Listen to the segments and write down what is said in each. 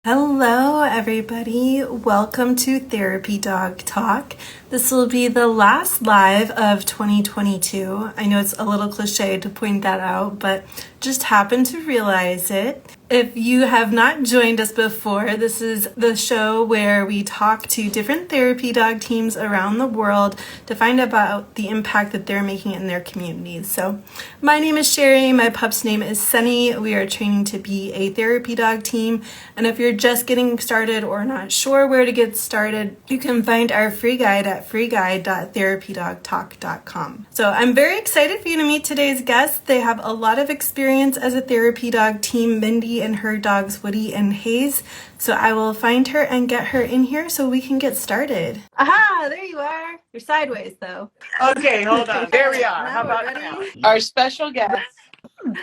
Hello, everybody. Welcome to Therapy Dog Talk. This will be the last live of 2022. I know it's a little cliche to point that out, but just happened to realize it. If you have not joined us before, this is the show where we talk to different therapy dog teams around the world to find out about the impact that they're making in their communities. So, my name is Sherry. My pup's name is Sunny. We are training to be a therapy dog team. And if you're just getting started or not sure where to get started, you can find our free guide at freeguide.therapydogtalk.com. So, I'm very excited for you to meet today's guests. They have a lot of experience as a therapy dog team, Mindy and her dogs Woody and Hayes. So I will find her and get her in here so we can get started. Aha, there you are. You're sideways though. Okay, hold on. There we are. How about now? Our special guests,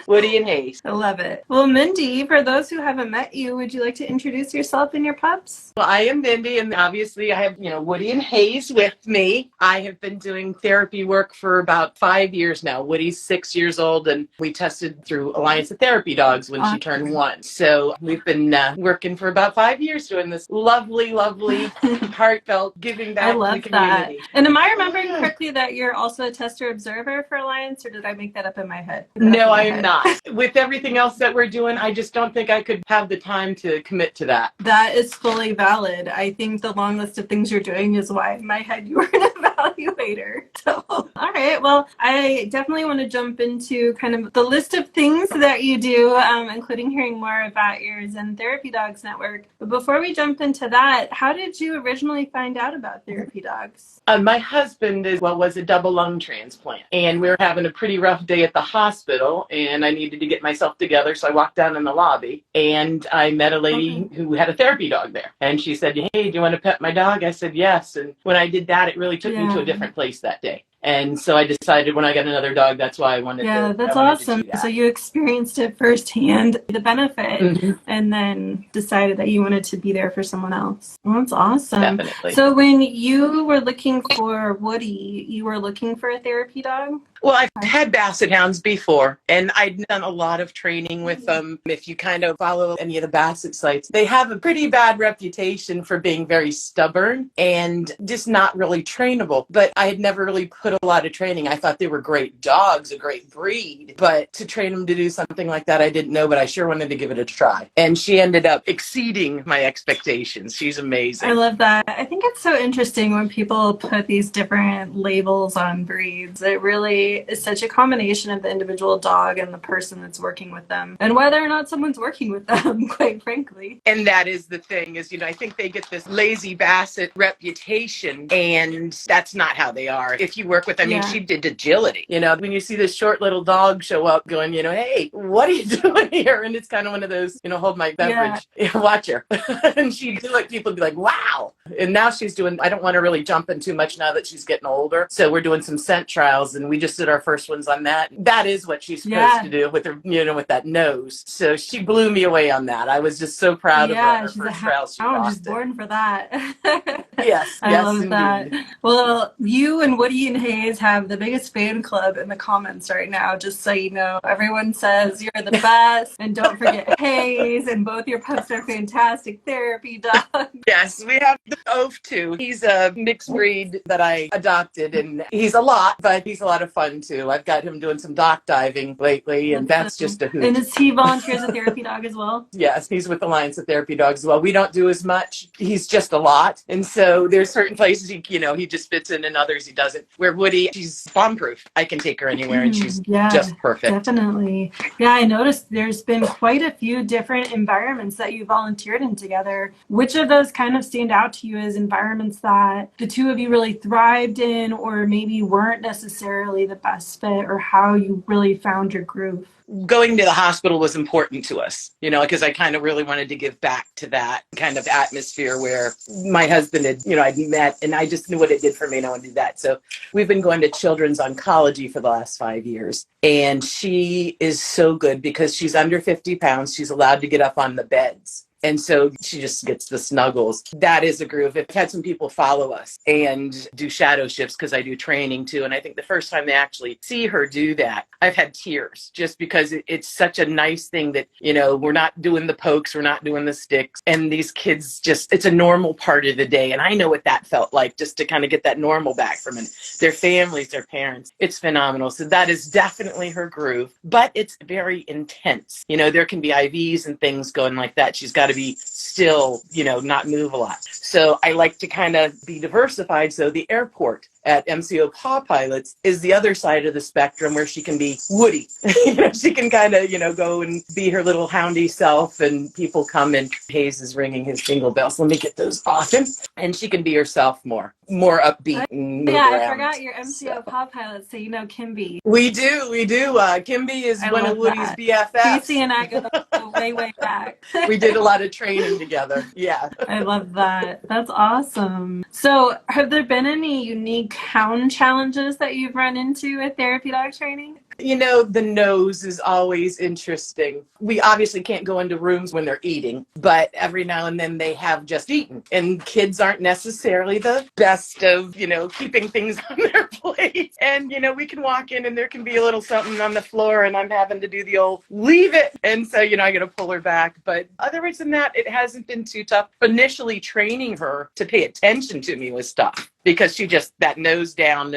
Woody and Hayes. I love it. Well, Mindy, for those who haven't met you, would you like to introduce yourself and your pups? Well, I am Mindy, and obviously I have, Woody and Hayes with me. I have been doing therapy work for about 5 years now. Woody's 6 years old, and we tested through Alliance of Therapy Dogs when she turned 1. So we've been working for about 5 years doing this lovely, heartfelt giving back to the community. That. And am I remembering correctly that you're also a tester observer for Alliance, or did I make that up in my head? No, I am not. With everything else that we're doing, I just don't think I could have the time to commit to that. That is fully valid. I think the long list of things you're doing is why in my head you were an evaluator. So, all right. Well, I definitely want to jump into kind of the list of things that you do, including hearing more about your Zen Therapy Dogs Network. But before we jump into that, how did you originally find out about therapy dogs? My husband was a double lung transplant, and we were having a pretty rough day at the hospital, and I needed to get myself together. So I walked down in the lobby, and I met a lady who had a therapy dog there. And she said, "Hey, do you want to pet my dog?" I said, "Yes." And when I did that, it really took me to a different place that day. And so I decided when I got another dog, that's why I wanted to. Yeah, that's awesome. So you experienced it firsthand, the benefit, and then decided that you wanted to be there for someone else. Well, that's awesome. Definitely. So when you were looking for Woody, you were looking for a therapy dog? Well, I've had Basset Hounds before, and I'd done a lot of training with them. If you kind of follow any of the Basset sites, they have a pretty bad reputation for being very stubborn and just not really trainable. But I had never really put a lot of training. I thought they were great dogs, a great breed, but to train them to do something like that, I didn't know, but I sure wanted to give it a try. And she ended up exceeding my expectations. She's amazing. I love that. I think it's so interesting when people put these different labels on breeds. It really is such a combination of the individual dog and the person that's working with them, and whether or not someone's working with them, quite frankly. And that is the thing is, I think they get this lazy Basset reputation, and that's not how they are. If you work with, she did agility. When you see this short little dog show up going, "Hey, what are you doing here?" And it's kind of one of those, hold my beverage, watch her. And she'd do it, people would be like, "Wow." And now she's doing, I don't want to really jump in too much now that she's getting older. So we're doing some scent trials, and we just did our first ones on that. That is what she's supposed to do with her, with that nose. So she blew me away on that. I was just so proud of her. She's first trial she she's born for that. Yes, I love indeed. That. Well, you and Woody and Hayes have the biggest fan club in the comments right now, just so you know. Everyone says you're the best, and don't forget Hayes, and both your pups are fantastic therapy dogs. Yes, we have the Oaf too. He's a mixed breed that I adopted, and he's a lot, but he's a lot of fun too. I've got him doing some dock diving lately, and that's just a hoot. And does he volunteer as a therapy dog as well? Yes, he's with Alliance of Therapy Dogs as well. We don't do as much. He's just a lot. And so there's certain places he just fits in, and others he doesn't. Where Woody, she's bomb-proof. I can take her anywhere, and she's just perfect. Definitely. Yeah, I noticed there's been quite a few different environments that you volunteered in together. Which of those kind of stand out to you as environments that the two of you really thrived in, or maybe weren't necessarily the best fit, or how you really found your groove? Going to the hospital was important to us, because I kind of really wanted to give back to that kind of atmosphere where my husband had, I'd met, and I just knew what it did for me, and I wanted to do that. So we've been going to children's oncology for the last 5 years, and she is so good because she's under 50 pounds. She's allowed to get up on the beds. And so she just gets the snuggles. That is a groove. I've had some people follow us and do shadow shifts because I do training too. And I think the first time they actually see her do that, I've had tears just because it's such a nice thing that, we're not doing the pokes, we're not doing the sticks. And these kids it's a normal part of the day. And I know what that felt like, just to kind of get that normal back from their families, their parents. It's phenomenal. So that is definitely her groove, but it's very intense. There can be IVs and things going like that. She's got to be still, not move a lot. So I like to kind of be diversified. So the airport at MCO Paw Pilots is the other side of the spectrum where she can be Woody. She can kind of, go and be her little houndy self, and people come and Hayes is ringing his jingle bells. Let me get those off him. And she can be herself more upbeat. And move around. I forgot your MCO Paw Pilots, so Kimby. We do. Kimby is one of Woody's BFFs. Casey and I go way, way back. We did a lot of training together. Yeah. I love that. That's awesome. So have there been any unique hound challenges that you've run into with therapy dog training? The nose is always interesting. We obviously can't go into rooms when they're eating, but every now and then they have just eaten. And kids aren't necessarily the best of, keeping things on their plate. And, we can walk in and there can be a little something on the floor and I'm having to do the old leave it. And so, I got to pull her back. But otherwise than that, it hasn't been too tough. Initially training her to pay attention to me was tough because she just, that nose down,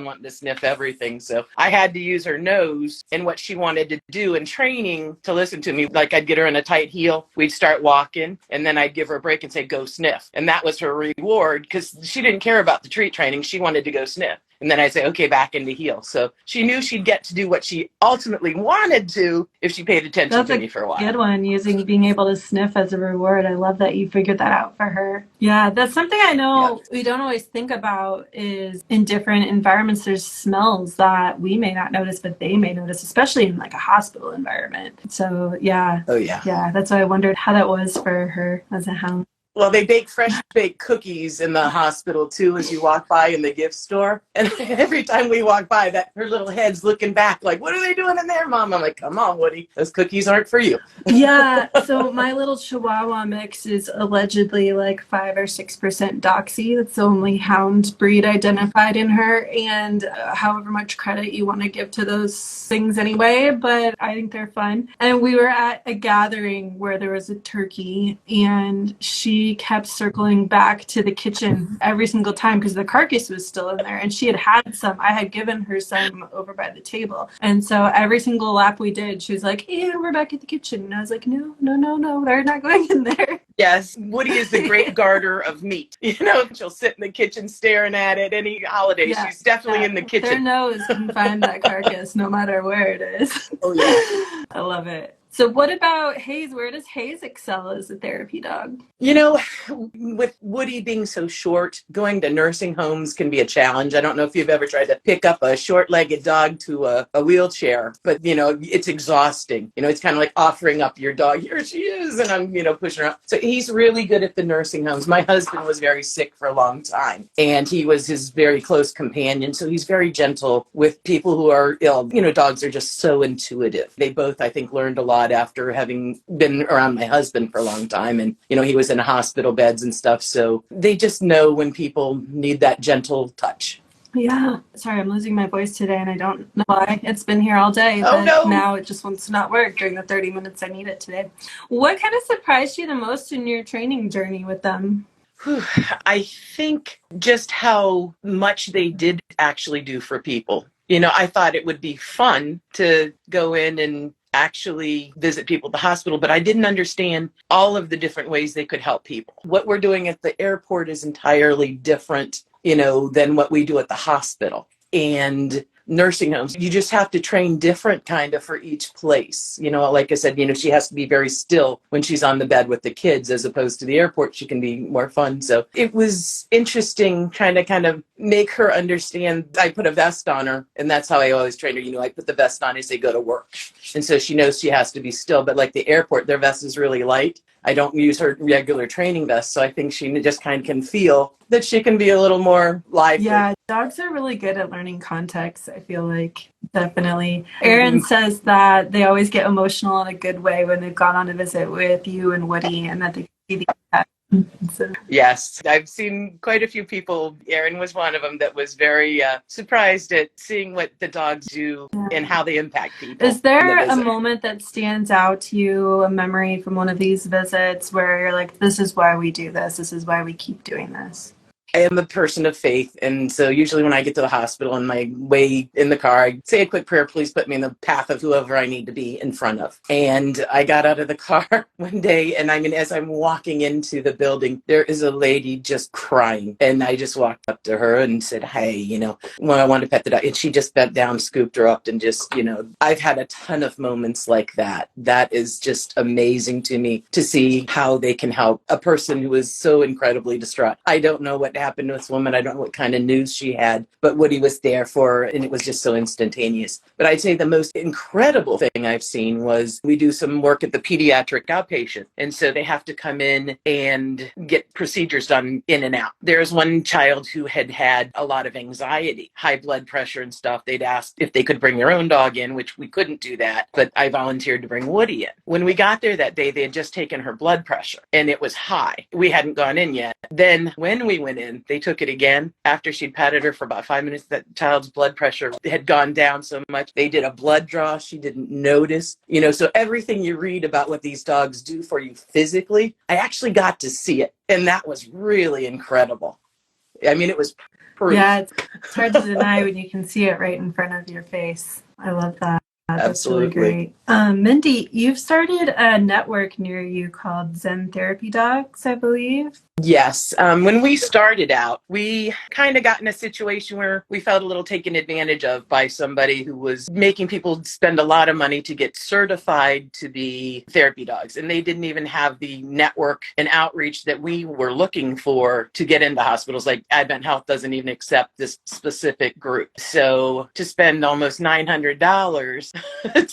wanting to sniff everything. So I had to use her nose and what she wanted to do in training to listen to me. Like I'd get her in a tight heel, we'd start walking, and then I'd give her a break and say, go sniff. And that was her reward because she didn't care about the treat training. She wanted to go sniff. And then I'd say, okay, back into heel. So she knew she'd get to do what she ultimately wanted to if she paid attention to me for a while. That's a good one, using being able to sniff as a reward. I love that you figured that out for her. Yeah, that's something I know we don't always think about is in different environments, there's smells that we may not notice, but they may notice, especially in like a hospital environment. So yeah. Oh yeah. Yeah, that's why I wondered how that was for her as a hound. Well, they bake fresh baked cookies in the hospital too as you walk by in the gift store. And every time we walk by, that her little head's looking back like, what are they doing in there, Mom? I'm like, come on, Woody, those cookies aren't for you. Yeah. So my little Chihuahua mix is allegedly like 5 or 6% Doxy. That's the only hound breed identified in her. And however much credit you want to give to those things anyway, but I think they're fun. And we were at a gathering where there was a turkey and she kept circling back to the kitchen every single time because the carcass was still in there and she had some. I had given her some over by the table. And so every single lap we did, she was like, hey, we're back at the kitchen. And I was like, no, they're not going in there. Yes, Woody is the great garter of meat. She'll sit in the kitchen staring at it any holiday. Yeah, she's definitely in the kitchen. Their nose can find that carcass no matter where it is. Oh, yeah. I love it. So what about Hayes? Where does Hayes excel as a therapy dog? With Woody being so short, going to nursing homes can be a challenge. I don't know if you've ever tried to pick up a short-legged dog to a wheelchair, but, it's exhausting. It's kind of like offering up your dog. Here she is. And I'm, pushing her up. So he's really good at the nursing homes. My husband was very sick for a long time, and he was his very close companion. So he's very gentle with people who are ill. Dogs are just so intuitive. They both, I think, learned a lot after having been around my husband for a long time. And, he was in hospital beds and stuff. So they just know when people need that gentle touch. Yeah. Sorry, I'm losing my voice today and I don't know why. It's been here all day. Oh, no. Now it just wants to not work during the 30 minutes I need it today. What kind of surprised you the most in your training journey with them? I think just how much they did actually do for people. I thought it would be fun to go in and actually visit people at the hospital, but I didn't understand all of the different ways they could help people. What we're doing at the airport is entirely different, than what we do at the hospital. And nursing homes, you just have to train different kind of for each place. Like I said, she has to be very still when she's on the bed with the kids, as opposed to the airport, she can be more fun. So it was interesting trying to kind of make her understand. I put a vest on her, and that's how I always train her. I put the vest on as they go to work. And so she knows she has to be still. But like the airport, their vest is really light. I don't use her regular training vest. So I think she just kind of can feel that she can be a little more lively. Yeah, dogs are really good at learning context, I feel like. Definitely. Erin says that they always get emotional in a good way when they've gone on a visit with you and Woody, and that they see the impact. So. Yes, I've seen quite a few people. Erin was one of them that was very surprised at seeing what the dogs do and how they impact people. Is there a moment that stands out to you, a memory from one of these visits where you're like, this is why we do this, this is why we keep doing this? I am a person of faith, and so usually when I get to the hospital on my way in the car, I say a quick prayer, please put me in the path of whoever I need to be in front of. And I got out of the car one day, and as I'm walking into the building, there is a lady just crying. And I just walked up to her and said, hey, I want to pet the dog. And she just bent down, scooped her up, and just, I've had a ton of moments like that. That is just amazing to me to see how they can help a person who is so incredibly distraught. I don't know what happened to this woman. I don't know what kind of news she had, but Woody was there for her, and it was just so instantaneous. But I'd say the most incredible thing I've seen was we do some work at the pediatric outpatient, and so they have to come in and get procedures done in and out. There's one child who had a lot of anxiety, high blood pressure and stuff. They'd asked if they could bring their own dog in, which we couldn't do that, but I volunteered to bring Woody in. When we got there that day, they had just taken her blood pressure, and it was high. We hadn't gone in yet. Then when we went in, they took it again. After she'd patted her for about 5 minutes, that child's blood pressure had gone down so much. They did a blood draw. She didn't notice. So everything you read about what these dogs do for you physically, I actually got to see it. And that was really incredible. I mean, it was proof. Yeah, it's hard to deny when you can see it right in front of your face. I love that. That's really great. Mindy, you've started a network near you called Zen Therapy Dogs, I believe. Yes. When we started out, we kind of got in a situation where we felt a little taken advantage of by somebody who was making people spend a lot of money to get certified to be therapy dogs. And they didn't even have the network and outreach that we were looking for to get into hospitals. Like Advent Health doesn't even accept this specific group. So to spend almost $900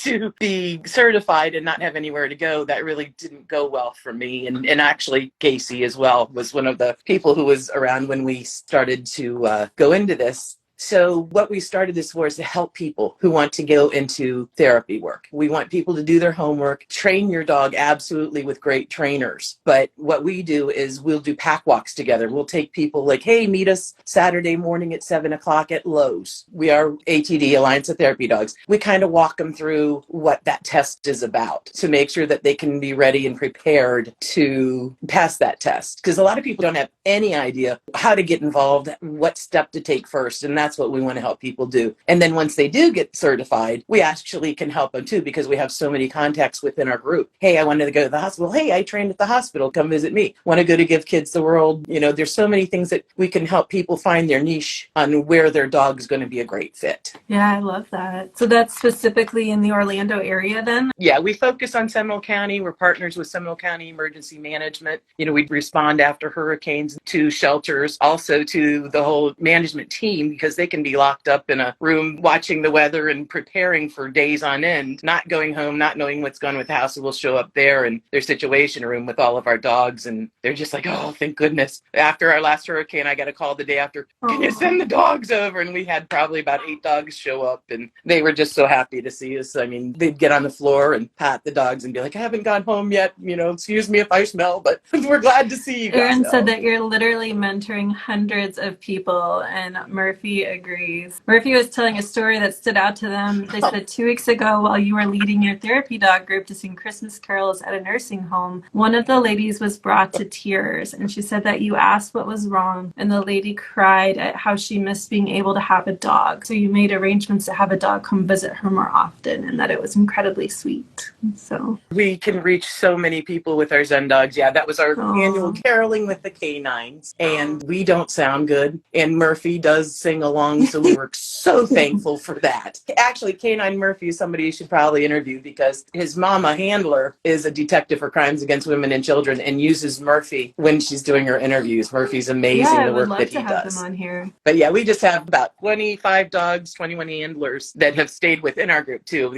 to be certified and not have anywhere to go, that really didn't go well for me. And actually Casey as well was one of the people who was around when we started to go into this. So what we started this for is to help people who want to go into therapy work. We want people to do their homework, train your dog absolutely with great trainers. But what we do is we'll do pack walks together. We'll take people like, hey, meet us Saturday morning at 7:00 at Lowe's. We are ATD, Alliance of Therapy Dogs. We kind of walk them through what that test is about to make sure that they can be ready and prepared to pass that test. Because a lot of people don't have any idea how to get involved, what step to take first. And that's what we want to help people do. And then once they do get certified, we actually can help them too, because we have so many contacts within our group. Hey, I wanted to go to the hospital. Hey, I trained at the hospital. Come visit me. Want to go to Give Kids the World. There's so many things that we can help people find their niche on where their dog is going to be a great fit. Yeah, I love that. So that's specifically in the Orlando area then? Yeah, we focus on Seminole County. We're partners with Seminole County Emergency Management. We respond after hurricanes to shelters, also to the whole management team, because they can be locked up in a room watching the weather and preparing for days on end, not going home, not knowing what's going on with the house. So we'll show up there in their situation room with all of our dogs, and they're just like, oh, thank goodness. After our last hurricane, I got a call the day after, can you send the dogs over? And we had probably about 8 dogs show up, and they were just so happy to see us. I mean, they'd get on the floor and pat the dogs and be like, I haven't gone home yet. Excuse me if I smell, but we're glad to see you guys. Erin said that you're literally mentoring hundreds of people, and Murphy agrees. Murphy was telling a story that stood out to them. They said 2 weeks ago, while you were leading your therapy dog group to sing Christmas carols at a nursing home, one of the ladies was brought to tears, and she said that you asked what was wrong, and the lady cried at how she missed being able to have a dog. So you made arrangements to have a dog come visit her more often, and that it was incredibly sweet. So we can reach so many people with our Zen dogs. Yeah, that was our annual caroling with the canines, and we don't sound good. And Murphy does sing along along. So we were so thankful for that. Actually, Canine Murphy is somebody you should probably interview because his mama handler is a detective for crimes against women and children and uses Murphy when she's doing her interviews. Murphy's amazing, the work that he does. I would love to have them on here. But yeah, we just have about 25 dogs, 21 handlers that have stayed within our group too.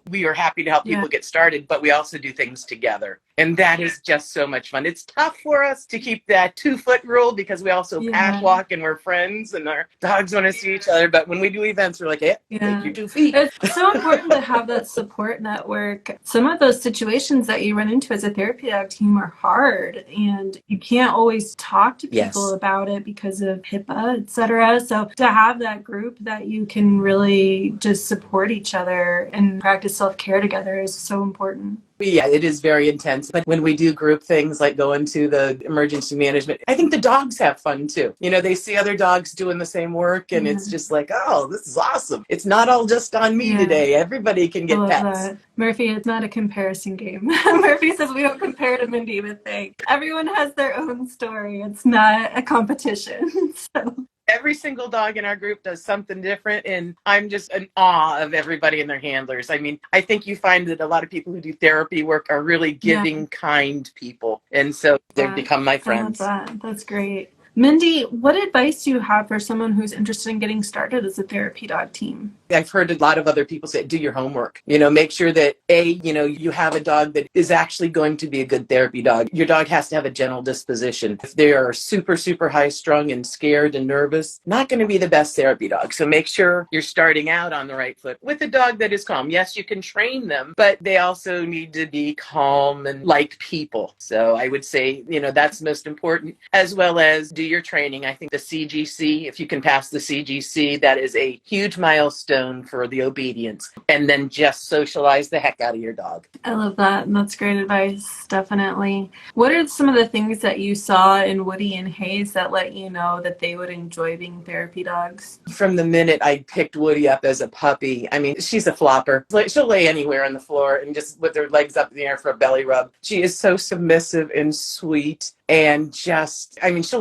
We are happy to help people get started, but we also do things together. And that is just so much fun. It's tough for us to keep that 2-foot rule because we also pack walk and we're friends and our dogs want to see each other. But when we do events, we're like, take your 2 feet. It's so important to have that support network. Some of those situations that you run into as a therapy dog team are hard and you can't always talk to people about it because of HIPAA, etc. So to have that group that you can really just support each other and practice self-care together is so important. Yeah, it is very intense. But when we do group things like going to the emergency management, I think the dogs have fun too. They see other dogs doing the same work and it's just like, oh, this is awesome. It's not all just on me today. Everybody can get pets. That. Murphy, it's not a comparison game. Murphy says we don't compare to Mindy, but everyone has their own story. It's not a competition. So. Every single dog in our group does something different, and I'm just in awe of everybody and their handlers. I mean, I think you find that a lot of people who do therapy work are really giving, kind people, and so they've become my friends. That's great. Mindy, what advice do you have for someone who's interested in getting started as a therapy dog team? I've heard a lot of other people say, do your homework. Make sure that you have a dog that is actually going to be a good therapy dog. Your dog has to have a gentle disposition. If they are super, super high strung and scared and nervous, not going to be the best therapy dog. So make sure you're starting out on the right foot with a dog that is calm. Yes, you can train them, but they also need to be calm and like people. So I would say, that's most important, as well as do your training. I think the CGC, if you can pass the CGC, that is a huge milestone for the obedience, and then just socialize the heck out of your dog. I love that, and that's great advice, definitely. What are some of the things that you saw in Woody and Hayes that let you know that they would enjoy being therapy dogs? From the minute I picked Woody up as a puppy, I mean, she's a flopper. She'll lay anywhere on the floor and just with her legs up in the air for a belly rub. She is so submissive and sweet. And she'll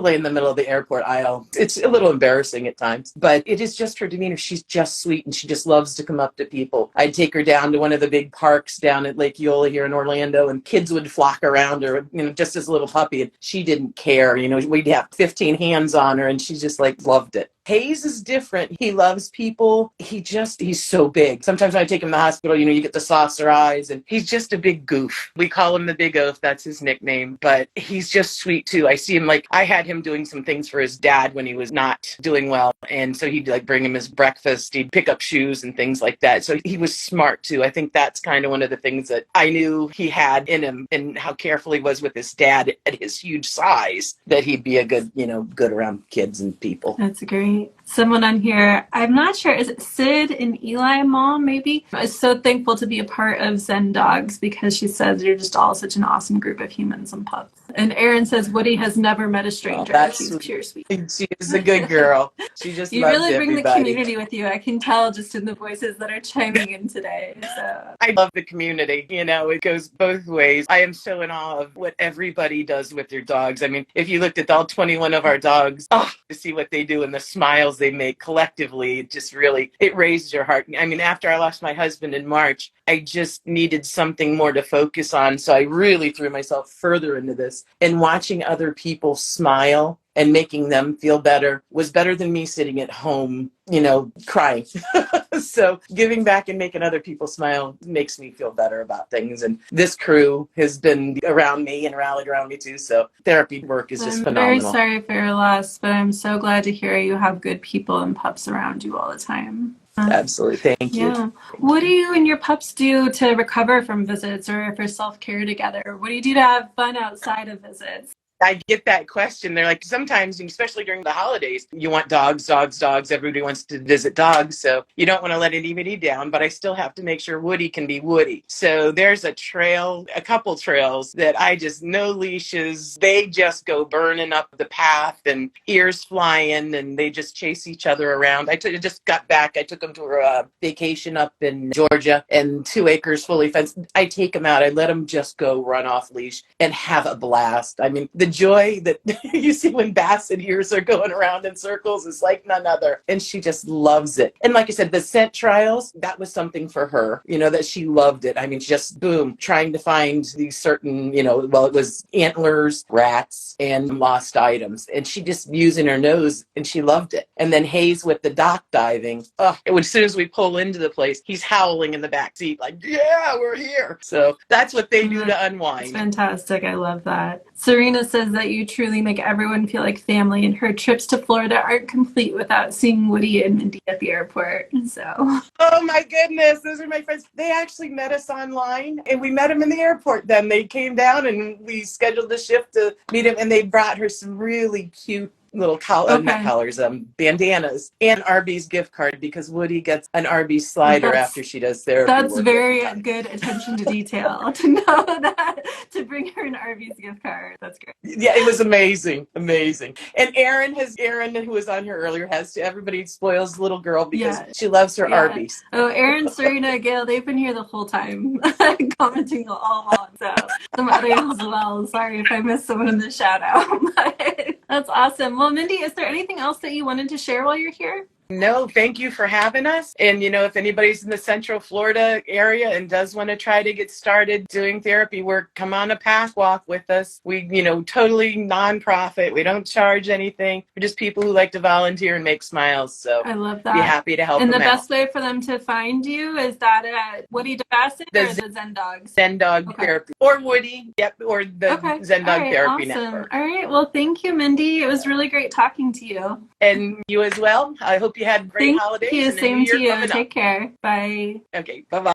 lay in the middle of the airport aisle. It's a little embarrassing at times, but it is just her demeanor. She's just sweet and she just loves to come up to people. I'd take her down to one of the big parks down at Lake Eola here in Orlando and kids would flock around her, just as a little puppy. And she didn't care. We'd have 15 hands on her and she just loved it. Hayes is different. He loves people. He's so big. Sometimes when I take him to the hospital, you get the saucer eyes and he's just a big goof. We call him the Big Oaf. That's his nickname, but he's just sweet too. I see him I had him doing some things for his dad when he was not doing well. And so he'd bring him his breakfast. He'd pick up shoes and things like that. So he was smart too. I think that's kind of one of the things that I knew he had in him and how careful he was with his dad at his huge size, that he'd be a good, good around kids and people. That's great. Someone on here, I'm not sure, is it Sid and Eli mom maybe, is so thankful to be a part of Zen Dogs because she says you're just all such an awesome group of humans and pups. And Erin says Woody has never met a stranger. She's sweet. Pure sweet. She is a good girl. She just you loves really bring everybody. The community with you. I can tell just in the voices that are chiming in today. So I love the community. It goes both ways. I am so in awe of what everybody does with their dogs. I mean, if you looked at all 21 of our dogs, to see what they do and the smiles they make collectively, it raises your heart. I mean, after I lost my husband in March, I just needed something more to focus on. So I really threw myself further into this, and watching other people smile and making them feel better was better than me sitting at home, crying. So giving back and making other people smile makes me feel better about things. And this crew has been around me and rallied around me too. So therapy work is just phenomenal. I'm very sorry for your loss, but I'm so glad to hear you have good people and pups around you all the time. Absolutely. Thank you. Yeah. What do you and your pups do to recover from visits or for self-care together? What do you do to have fun outside of visits? I get that question. They're sometimes, especially during the holidays, you want dogs. Everybody wants to visit dogs. So you don't want to let anybody down, but I still have to make sure Woody can be Woody. So there's a couple trails that no leashes. They just go burning up the path and ears flying and they just chase each other around. I just got back. I took them to a vacation up in Georgia and 2 acres fully fenced. I take them out. I let them just go run off leash and have a blast. I mean, the joy that you see when Basset ears are going around in circles is like none other. And she just loves it. And like I said, the scent trials, that was something for her, that she loved it. I mean, just boom, trying to find these certain, it was antlers, rats, and lost items. And she just using her nose, and she loved it. And then Hayes with the dock diving. As soon as we pull into the place, he's howling in the back seat like, yeah, we're here. So that's what they do to unwind. It's fantastic. I love that. Serena says that you truly make everyone feel like family, and her trips to Florida aren't complete without seeing Woody and Mindy at the airport. So. Oh my goodness, those are my friends. They actually met us online, and we met them in the airport. Then they came down, and we scheduled the shift to meet them, and they brought her some really cute little bandanas and Arby's gift card, because Woody gets an Arby's slider after she does therapy. That's very good attention to detail to know that, to bring her an Arby's gift card. That's great. Yeah, it was amazing. And Erin, who was on here earlier, everybody spoils the little girl because she loves her Arby's. Oh, Erin, Serena, Gail, they've been here the whole time commenting all along. So some others as well. Sorry if I missed someone in the shout out. But that's awesome. Well, Mindy, is there anything else that you wanted to share while you're here? No, thank you for having us. And, if anybody's in the Central Florida area and does want to try to get started doing therapy work, come on a path walk with us. We, totally nonprofit. We don't charge anything. We're just people who like to volunteer and make smiles. So I love that. Be happy to help them out. And the best way for them to find you is that at Woody Basset or the Zen Dogs? Zen Dog Therapy. Or Woody. Yep. Or the Zen Dog Therapy Network. All right. Well, thank you, Mindy. It was really great talking to you. And you as well. I hope you had great holidays. Thank you. Same to you. Take care. Bye. Okay. Bye-bye.